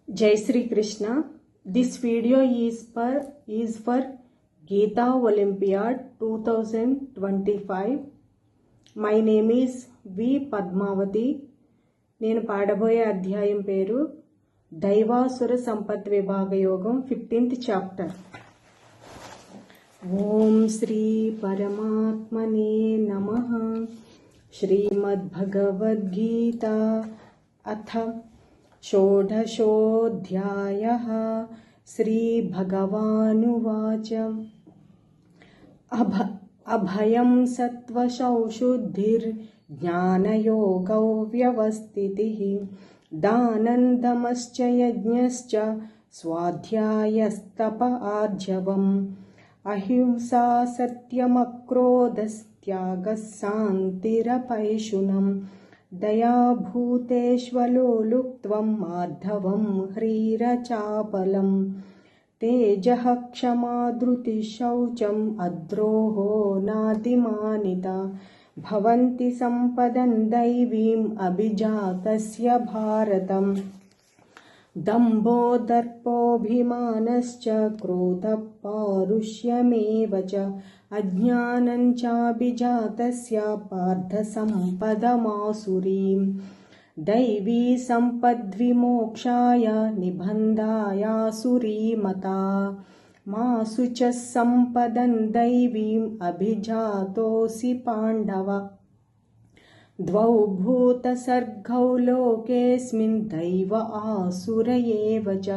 Jai Sri Krishna. This video is for Geeta Olympiad 2025. My name is V. Padmavati. నేను పాడబోయే అధ్యాయం పేరు దైవాసుర సంపత్ విభాగ యోగం 15th చాప్టర్. ఓం శ్రీ పరమాత్మనే నమః. శ్రీమద్భగవద్గీత అథ షోడశోऽధ్యాయः. శ్రీభగవానువాచ అభయం సత్వశౌశుద్ధిర్జ్ఞానయోగౌ వ్యవస్థితిః దానందమశ్చ యజ్ఞశ్చ స్వాధ్యాయస్తప ఆర్జవం అహింసా సత్యమక్రోధస్త్యాగः శాంతిరపైశునం దయాభూతేష్వలోలుప్త్వం మాధవం హ్రీరచాపలం తేజః క్షమా ధృతిః శౌచం అద్రోహో నాతిమానిత భవంతి సంపదం దైవీం అభిజాతస్య భారతం దంభో దర్పోభిమానశ్చ క్రోధః పారుష్యమేవ చ అజ్ఞానం చాభిజాతస్య పార్థ సంపదమాసురీం దైవీ సంపద్విమోక్షాయ నిబంధాయాసురీమతా మాసు చ సంపదం దైవీం అభిజాతోసి పాండవ ద్వౌ భూతసర్గౌ లోకేస్మిన్ దైవ ఆసుర ఏవ చ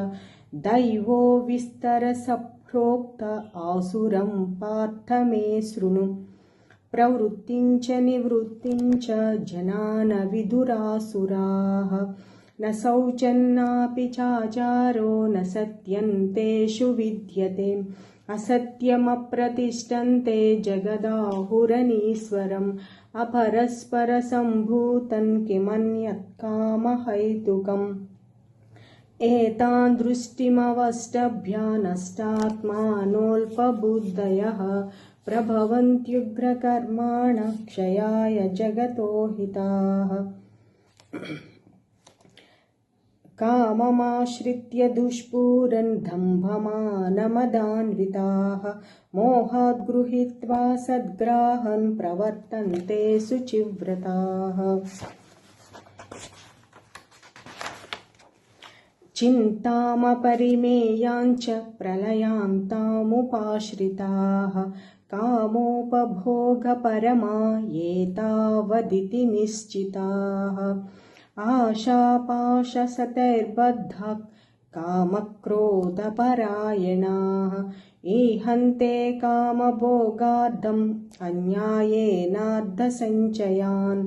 దైవో విస్తరస ప్రోక్త ఆసురం పార్థ మే శృణు ప్రవృత్తిం చ నివృత్తిం చ జనాన విదురాసురాః న శౌచన్నాపి చాచారో న సత్యం తేషు విద్యతే అసత్యమప్రతిష్టంతే జగదాహురనీశ్వరం అపరస్పర సంభూతం కిమన్యత్ కామహైతుకం ఏతాన్ దృష్టిమవష్టభ్య నష్టాత్మానోల్పబుద్ధయః ప్రభవంత్యుగ్రకర్మాణః క్షయాయ జగతో హితాః కామమాశ్రిత్య దుష్పూరన్ దంభమానమదాన్వితాః మోహాద్ గృహీత్వా సద్గ్రాహన్ ప్రవర్తంతే శుచివ్రతాః చింతామపరిమేయాంచ ప్రళయాంతాముపాశ్రితాః కామోపభోగపరమా ఏతావదితి నిశ్చితాః ఆశాపాశసతైర్బద్ధాః కామక్రోధపరాయణాః ఈహంతే కామభోగార్థం అన్యాయేనార్థసంచయాన్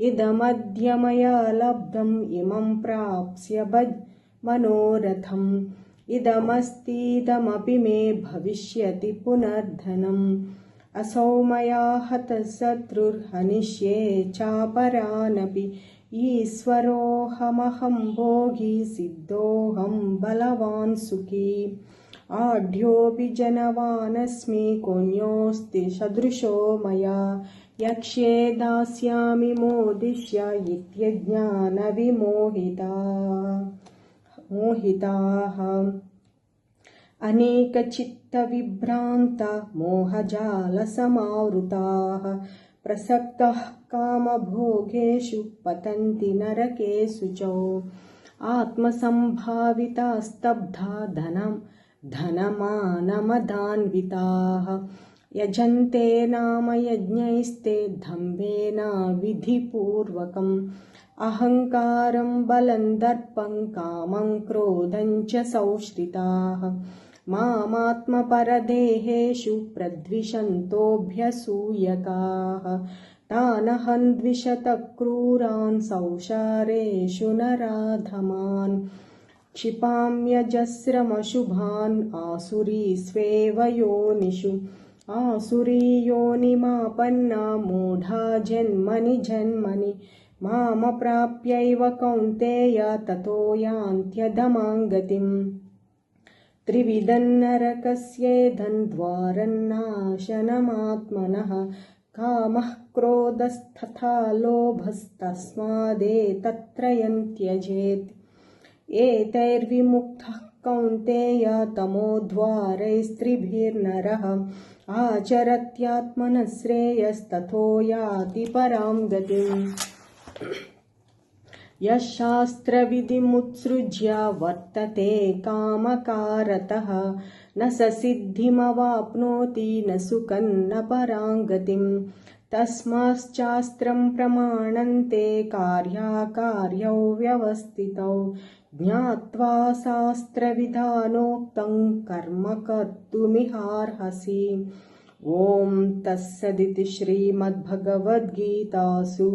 ఇదమద్య మయా లబ్ధం ఇమం ప్రాప్స్య మనోరథం ఇదమస్తిదమపి మే భవిష్యతి పునర్ధనం అసౌ మయా హతః శత్రుర్హనిష్యే చాపరానపి ఈశ్వరోహమహం భోగి సిద్ధోహం బలవాన్ సుఖీ ఆఢ్యోపి జనవానస్మి కోన్యోస్తి సదృశో మయా యక్ష్యే దాస్యామి మోదిష్య ఇత్యజ్ఞాన విమోహితాః అనేకచిత్త విభ్రాంత మోహజాల సమావృతాః ప్రసక్తః కామభోగేషు పతంతి నరకేషు చ ఆత్మసంభావితా స్తబ్ధా ధనమానమదాన్వితాః యజంతే నామ యజ్ఞైస్తే దంభేన విధిపూర్వకం అహంకారం బలం దర్పం కామం క్రోధం చ సంశ్రితాః మామాత్మపరదేహేషు ప్రద్విషంతోభ్యసూయకాః తానహం ద్విషత క్రూరాన్ సంసారేషు నరాధమాన్ క్షిపామ్యజస్రమశుభాన్ ఆసురీస్వేవ యోనిషు ఆసురీయోనిమాపన్నా మూఢా జన్మని జన్మని మామప్రాప్యైవ కౌంతేయ తతో యాంత్యధమాం గతిం త్రివిధం నరకస్యేదం ద్వారన్నాశనమాత్మనః కామః క్రోధస్తథా లోభస్తస్మాదేతత్రయం త్యజేత్ एतैर्विमुक्तः कौन्तेय तमोद्वारैस्त्रिभिर्नरः आचरत्यात्मनः श्रेयस्ततो याति परां गतिम् यः शास्त्रविधिमुत्सृज्य वर्तते कामकारतः न स सिद्धिमवाप्नोति न सुखं न परां गतिम् तस्माच्शास्त्रं प्रमाणन्ते कार्याकार्यौ व्यवस्थितौ ज्ञात्वा शास्त्रविधानोक्तं कर्म कर्तुमिहार्हसि। ॐ तत्सदिति श्रीमद्भगवद्गीतासु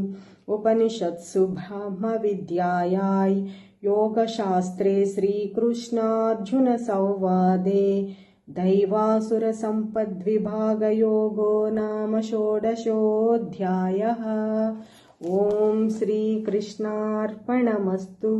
उपनिषत्सु ब्रह्मविद्यायां योगशास्त्रे श्रीकृष्णार्जुनसंवादे दैवासुरसम्पद्विभागयोगो नाम षोडशोऽध्यायः। ॐ श्रीकृष्णार्पणमस्तु।